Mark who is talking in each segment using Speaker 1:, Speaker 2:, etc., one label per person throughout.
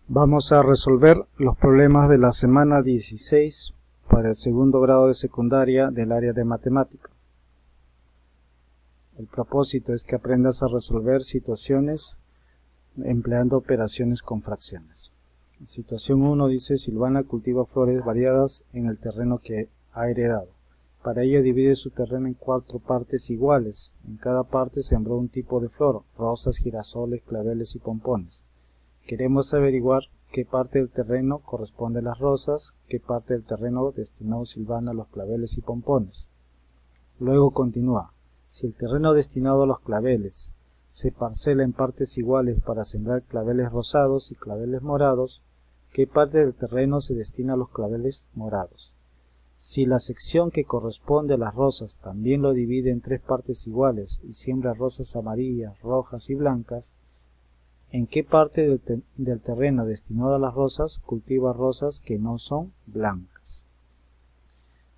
Speaker 1: Vamos a resolver los problemas de la semana 16 para el segundo grado de secundaria del área de matemática. El propósito es que aprendas a resolver situaciones empleando operaciones con fracciones. En situación 1 dice: Silvana cultiva flores variadas en el terreno que ha heredado. Para ello divide su terreno en 4 partes iguales. En cada parte sembró un tipo de flor: rosas, girasoles, claveles y pompones. Queremos averiguar qué parte del terreno corresponde a las rosas, qué parte del terreno destinó Silvana a los claveles y pompones. Luego continúa: si el terreno destinado a los claveles se parcela en partes iguales para sembrar claveles rosados y claveles morados, ¿qué parte del terreno se destina a los claveles morados? Si la sección que corresponde a las rosas también lo divide en 3 partes iguales y siembra rosas amarillas, rojas y blancas, ¿en qué parte del terreno destinado a las rosas cultiva rosas que no son blancas?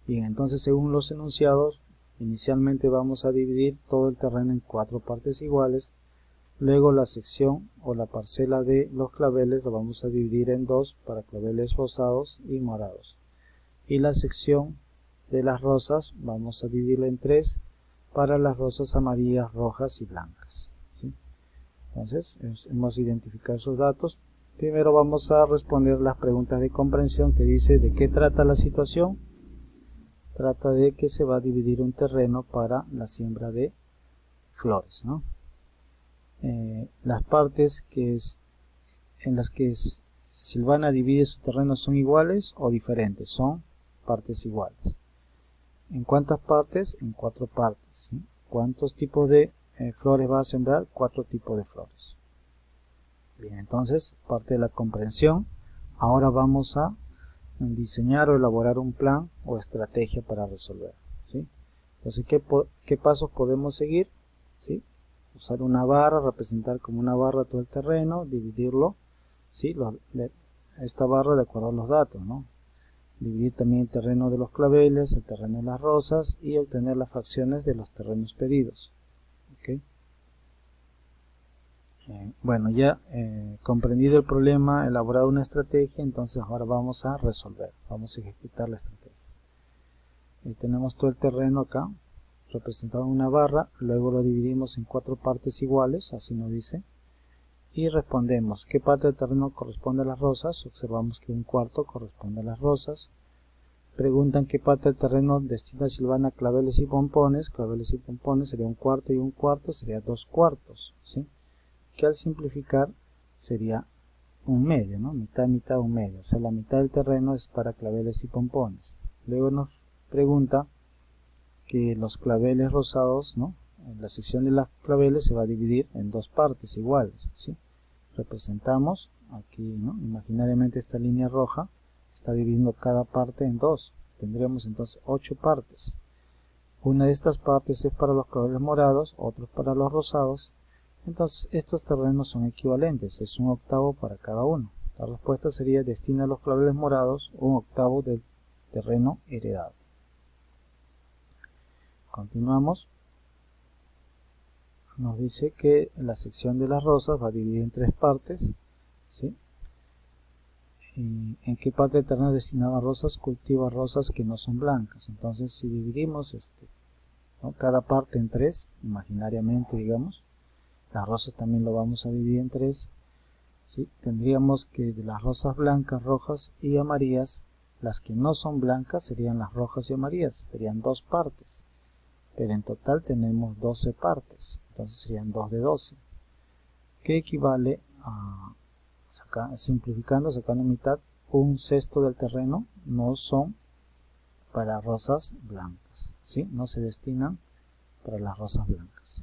Speaker 1: Bien, entonces según los enunciados, inicialmente vamos a dividir todo el terreno en 4 partes iguales. Luego la sección o la parcela de los claveles lo vamos a dividir en 2 para claveles rosados y morados. Y la sección de las rosas vamos a dividirla en 3 para las rosas amarillas, rojas y blancas. ¿Sí? Entonces hemos identificado esos datos. Primero vamos a responder las preguntas de comprensión que dice: ¿de qué trata la situación? Trata de que se va a dividir un terreno para la siembra de flores, ¿no? Las partes en las que Silvana divide su terreno son iguales o diferentes. Son partes iguales. ¿En cuántas partes? En 4 partes. ¿Sí? ¿Cuántos tipos de flores va a sembrar? 4 tipos de flores. Bien, entonces, parte de la comprensión. Ahora vamos a diseñar o elaborar un plan o estrategia para resolver. ¿Sí? Entonces, ¿qué pasos podemos seguir? ¿Sí? Usar una barra, representar como una barra todo el terreno, dividirlo, ¿sí? Esta barra de acuerdo a los datos, ¿no? Dividir también el terreno de los claveles, el terreno de las rosas y obtener las fracciones de los terrenos pedidos. ¿Okay? Bueno, ya comprendido el problema, elaborado una estrategia, entonces ahora vamos a resolver, vamos a ejecutar la estrategia. Tenemos todo el terreno acá, representado en una barra, luego lo dividimos en 4 partes iguales, así nos dice, y respondemos qué parte del terreno corresponde a las rosas. Observamos que un cuarto corresponde a las rosas. Preguntan qué parte del terreno destina Silvana a claveles y pompones. Claveles y pompones sería un cuarto y un cuarto, sería 2 cuartos, ¿sí? Que al simplificar sería un medio, ¿no? Mitad, mitad, un medio. O sea, la mitad del terreno es para claveles y pompones. Luego nos pregunta que los claveles rosados, ¿no? En la sección de los claveles se va a dividir en 2 partes iguales, ¿sí? Representamos aquí, ¿no? Imaginariamente esta línea roja está dividiendo cada parte en 2. Tendríamos entonces 8 partes. Una de estas partes es para los claveles morados, otros para los rosados. Entonces estos terrenos son equivalentes, es un octavo para cada uno. La respuesta sería: destina a los claveles morados un octavo del terreno heredado. Continuamos. Nos dice que la sección de las rosas va a dividir en 3 partes, ¿sí? ¿Y en qué parte del terreno destinado a rosas cultiva rosas que no son blancas? Entonces, si dividimos ¿no? cada parte en 3, imaginariamente, digamos, las rosas también lo vamos a dividir en 3, ¿sí? Tendríamos que de las rosas blancas, rojas y amarillas, las que no son blancas serían las rojas y amarillas, serían 2 partes. Pero en total tenemos 12 partes, entonces serían 2 de 12, que equivale a, simplificando, sacando mitad, un sexto del terreno no son para rosas blancas, ¿sí? No se destinan para las rosas blancas.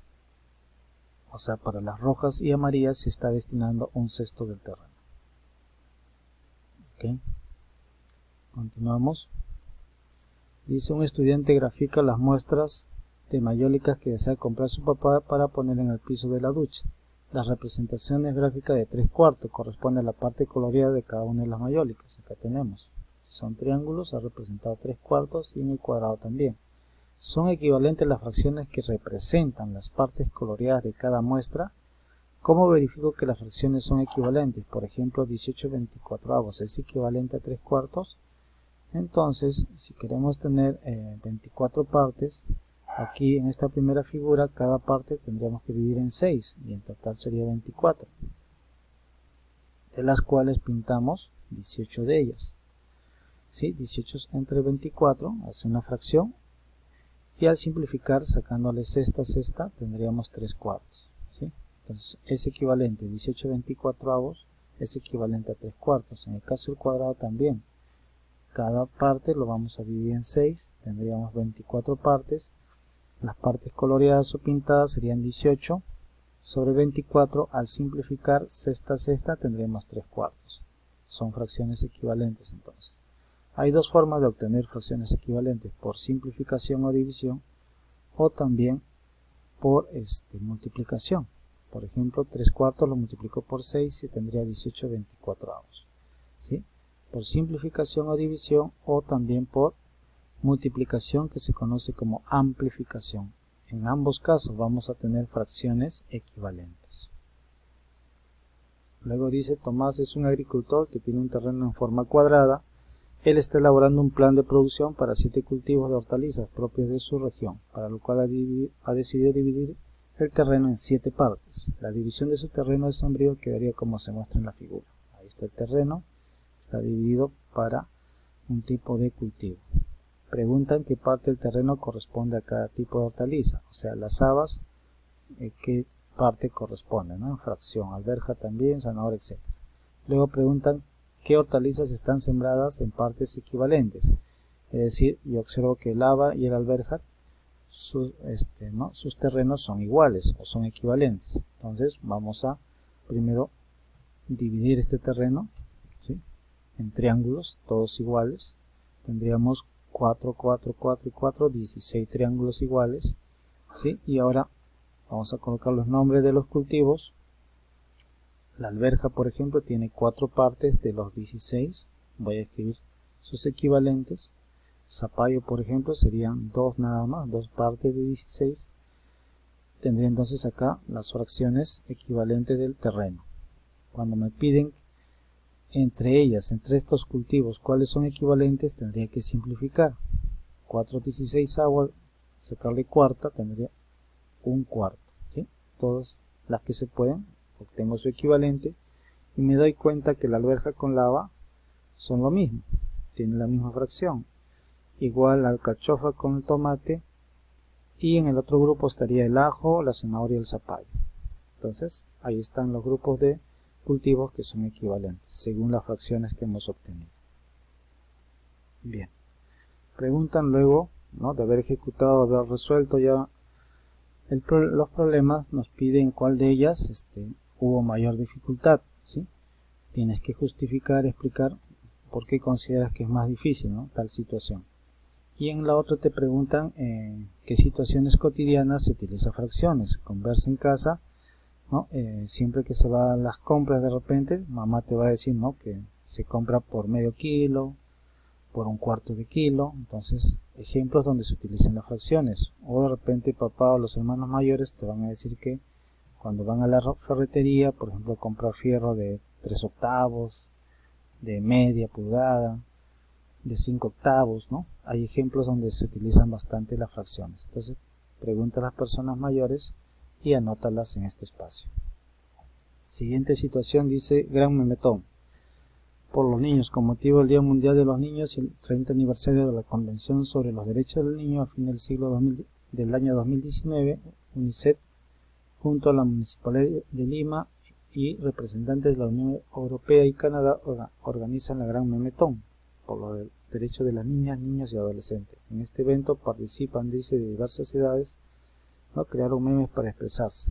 Speaker 1: O sea, para las rojas y amarillas se está destinando un sexto del terreno. ¿Okay? Continuamos. Dice: un estudiante grafica las muestras de mayólicas que desea comprar su papá para poner en el piso de la ducha. Las representaciones gráficas de 3 cuartos corresponden a la parte coloreada de cada una de las mayólicas. Acá tenemos, si son triángulos, ha representado 3 cuartos y en el cuadrado también. Son equivalentes las fracciones que representan las partes coloreadas de cada muestra ¿Cómo verifico que las fracciones son equivalentes? Por ejemplo, 18/24 es equivalente a 3/4. Entonces, si queremos tener 24 partes, aquí en esta primera figura, cada parte tendríamos que dividir en 6, y en total sería 24, de las cuales pintamos 18 de ellas. ¿Sí? 18 entre 24 hace una fracción, y al simplificar, sacándole sexta, tendríamos 3/4. ¿Sí? Entonces es equivalente, 18/24 es equivalente a 3/4. En el caso del cuadrado también, cada parte lo vamos a dividir en 6, tendríamos 24 partes. Las partes coloreadas o pintadas serían 18 sobre 24, al simplificar sexta tendremos 3/4. Son fracciones equivalentes entonces. Hay dos formas de obtener fracciones equivalentes: por simplificación o división, o también por multiplicación. Por ejemplo, 3/4 lo multiplico por 6 y tendría 18/24. ¿Sí? Por simplificación o división, o también por multiplicación, que se conoce como amplificación. En ambos casos vamos a tener fracciones equivalentes. Luego dice: Tomás es un agricultor que tiene un terreno en forma cuadrada. Él está elaborando un plan de producción para 7 cultivos de hortalizas propios de su región, para lo cual ha decidido dividir el terreno en 7 partes. La división de su terreno de sembrío quedaría como se muestra en la figura. Ahí está el terreno, está dividido para un tipo de cultivo. Preguntan qué parte del terreno corresponde a cada tipo de hortaliza, o sea, las habas, qué parte corresponde, ¿no? En fracción, alberja también, zanahoria, etc. Luego preguntan qué hortalizas están sembradas en partes equivalentes. Es decir, yo observo que el haba y el alberja, sus terrenos son iguales o son equivalentes. Entonces vamos a primero dividir este terreno, ¿sí?, en triángulos, todos iguales. Tendríamos 4, 4, 4 y 4, 16 triángulos iguales, ¿sí? Y ahora vamos a colocar los nombres de los cultivos. La alberja, por ejemplo, tiene 4 partes de los 16. Voy a escribir sus equivalentes. Zapallo, por ejemplo, serían 2 nada más, 2 partes de 16. Tendría entonces acá las fracciones equivalentes del terreno. Cuando me piden entre ellas, entre estos cultivos, cuáles son equivalentes, tendría que simplificar. 4/16, sacarle cuarta, tendría 1/4. ¿Sí? Todas las que se pueden, obtengo su equivalente, y me doy cuenta que la alberja con la haba son lo mismo, tienen la misma fracción. Igual la alcachofa con el tomate, y en el otro grupo estaría el ajo, la zanahoria y el zapallo. Entonces ahí están los grupos de cultivos que son equivalentes según las fracciones que hemos obtenido. Bien, preguntan luego, ¿no?, de haber ejecutado, haber resuelto ya los problemas, nos piden cuál de ellas hubo mayor dificultad, ¿sí? Tienes que justificar, explicar por qué consideras que es más difícil, ¿no?, tal situación. Y en la otra te preguntan qué situaciones cotidianas se utilizan fracciones. Conversa en casa, ¿no? Siempre que se va a las compras, de repente mamá te va a decir, ¿no?, que se compra por medio kilo, por 1/4 de kilo. Entonces, ejemplos donde se utilizan las fracciones. O de repente papá o los hermanos mayores te van a decir que cuando van a la ferretería, por ejemplo, a comprar fierro de 3/8, de media pulgada, de 5/8, ¿no? Hay ejemplos donde se utilizan bastante las fracciones. Entonces, pregunta a las personas mayores y anótalas en este espacio. Siguiente situación, dice: Gran Memetón. Por los niños, con motivo del Día Mundial de los Niños y el 30 aniversario de la Convención sobre los Derechos del Niño a fin del año 2019, UNICEF, junto a la Municipalidad de Lima y representantes de la Unión Europea y Canadá, organizan la Gran Memetón por los derechos de las niñas, niños y adolescentes. En este evento participan, dice, de diversas edades, ¿no? Crearon memes para expresarse.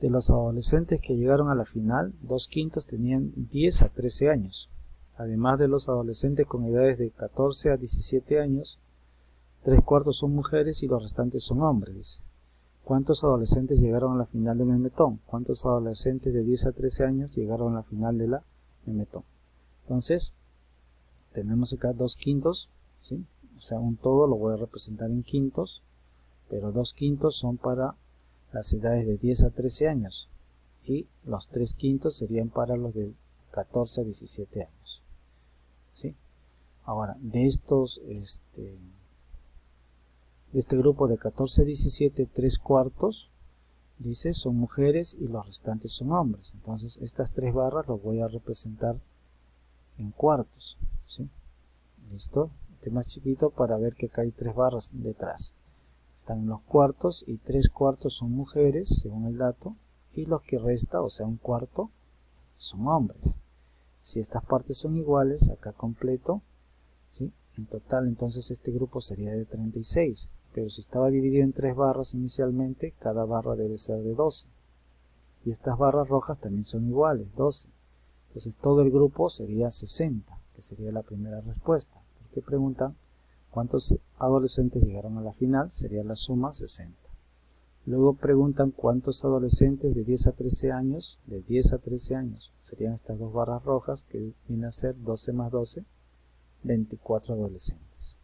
Speaker 1: De los adolescentes que llegaron a la final, 2/5 tenían 10 a 13 años. Además de los adolescentes con edades de 14 a 17 años, 3/4 son mujeres y los restantes son hombres, dice. ¿Cuántos adolescentes llegaron a la final de Memetón? ¿Cuántos adolescentes de 10 a 13 años llegaron a la final de la Memetón? Entonces, tenemos acá 2/5, ¿sí? O sea, un todo lo voy a representar en quintos, pero 2/5 son para las edades de 10 a 13 años y los 3/5 serían para los de 14 a 17 años. ¿Sí? Ahora, de este grupo de 14 a 17, 3/4 dice son mujeres y los restantes son hombres. Entonces estas 3 barras los voy a representar en cuartos. ¿Sí? ¿Listo? Este más chiquito para ver que acá hay 3 barras detrás. Están en los cuartos y 3/4 son mujeres según el dato y los que resta, o sea un cuarto, son hombres. Si estas partes son iguales, acá completo, ¿sí? En total entonces este grupo sería de 36, pero si estaba dividido en 3 barras inicialmente, cada barra debe ser de 12. Y estas barras rojas también son iguales, 12. Entonces todo el grupo sería 60, que sería la primera respuesta. Porque preguntan cuántos adolescentes llegaron a la final, sería la suma 60. Luego preguntan cuántos adolescentes de 10 a 13 años, serían estas 2 barras rojas, que viene a ser 12 más 12, 24 adolescentes.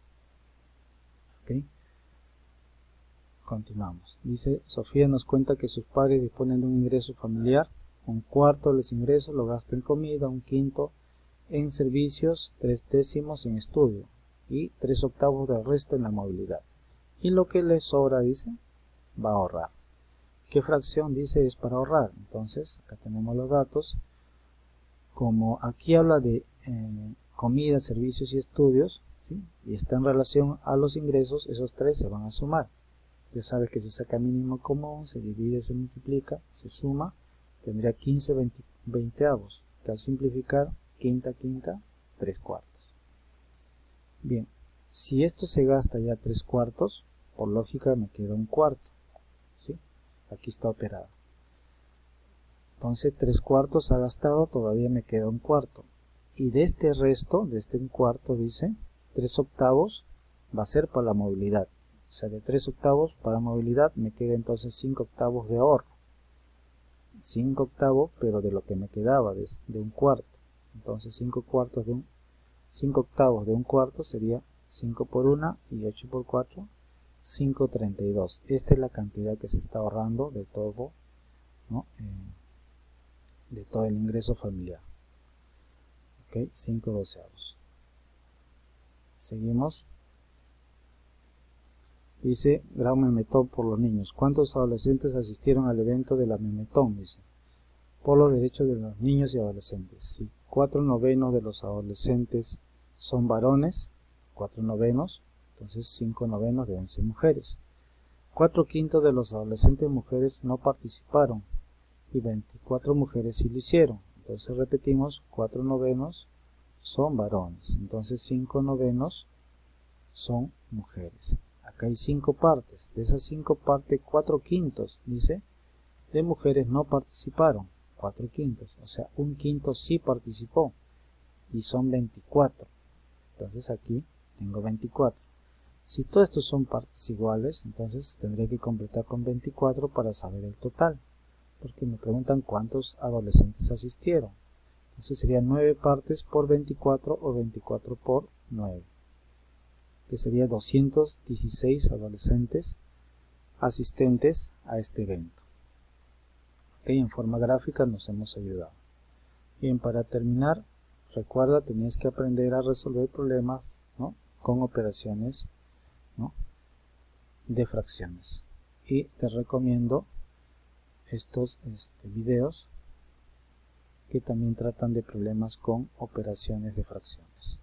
Speaker 1: ¿Ok? Continuamos. Dice, Sofía nos cuenta que sus padres disponen de un ingreso familiar, 1/4 de los ingresos lo gasta en comida, 1/5 en servicios, 3/10 en estudio y 3/8 del resto en la movilidad. Y lo que le sobra, dice, va a ahorrar. ¿Qué fracción dice es para ahorrar? Entonces, acá tenemos los datos. Como aquí habla de comida, servicios y estudios, ¿sí? Y está en relación a los ingresos, esos 3 se van a sumar. Ya sabes que se saca mínimo común, se divide, se multiplica, se suma, tendría 15 veinteavos, que al simplificar, quinta, 3/4. Bien, si esto se gasta ya 3/4, por lógica me queda 1/4, ¿sí? Aquí está operado. Entonces 3/4 ha gastado, todavía me queda 1/4. Y de este resto, de este 1/4, dice, 3/8 va a ser para la movilidad. O sea, de 3/8 para movilidad me queda entonces 5/8 de ahorro. 5/8, pero de lo que me quedaba de 1/4. Entonces 5/8 de 1/4 sería 5 por 1 y 8 por 4, 5/32. Esta es la cantidad que se está ahorrando de todo, ¿no? De todo el ingreso familiar. Ok, 5/12. Seguimos. Dice, gran memetón por los niños. ¿Cuántos adolescentes asistieron al evento de la memetón? Dice, por los derechos de los niños y adolescentes. Si 4/9 de los adolescentes son varones, 4/9, entonces 5/9 deben ser mujeres. 4/5 de los adolescentes mujeres no participaron y 24 mujeres sí lo hicieron. Entonces repetimos, 4/9 son varones, entonces 5/9 son mujeres. Acá hay 5 partes, de esas 5 partes 4/5, dice, de mujeres no participaron, 4/5, o sea, 1/5 sí participó, y son 24, entonces aquí tengo 24. Si todos estos son partes iguales, entonces tendré que completar con 24 para saber el total, porque me preguntan cuántos adolescentes asistieron. Entonces serían 9 partes por 24 o 24 por 9. Que sería 216 adolescentes asistentes a este evento. Ok, en forma gráfica nos hemos ayudado. Bien, para terminar, recuerda, tenías que aprender a resolver problemas, ¿no? Con operaciones, ¿no? De fracciones. Y te recomiendo estos videos que también tratan de problemas con operaciones de fracciones.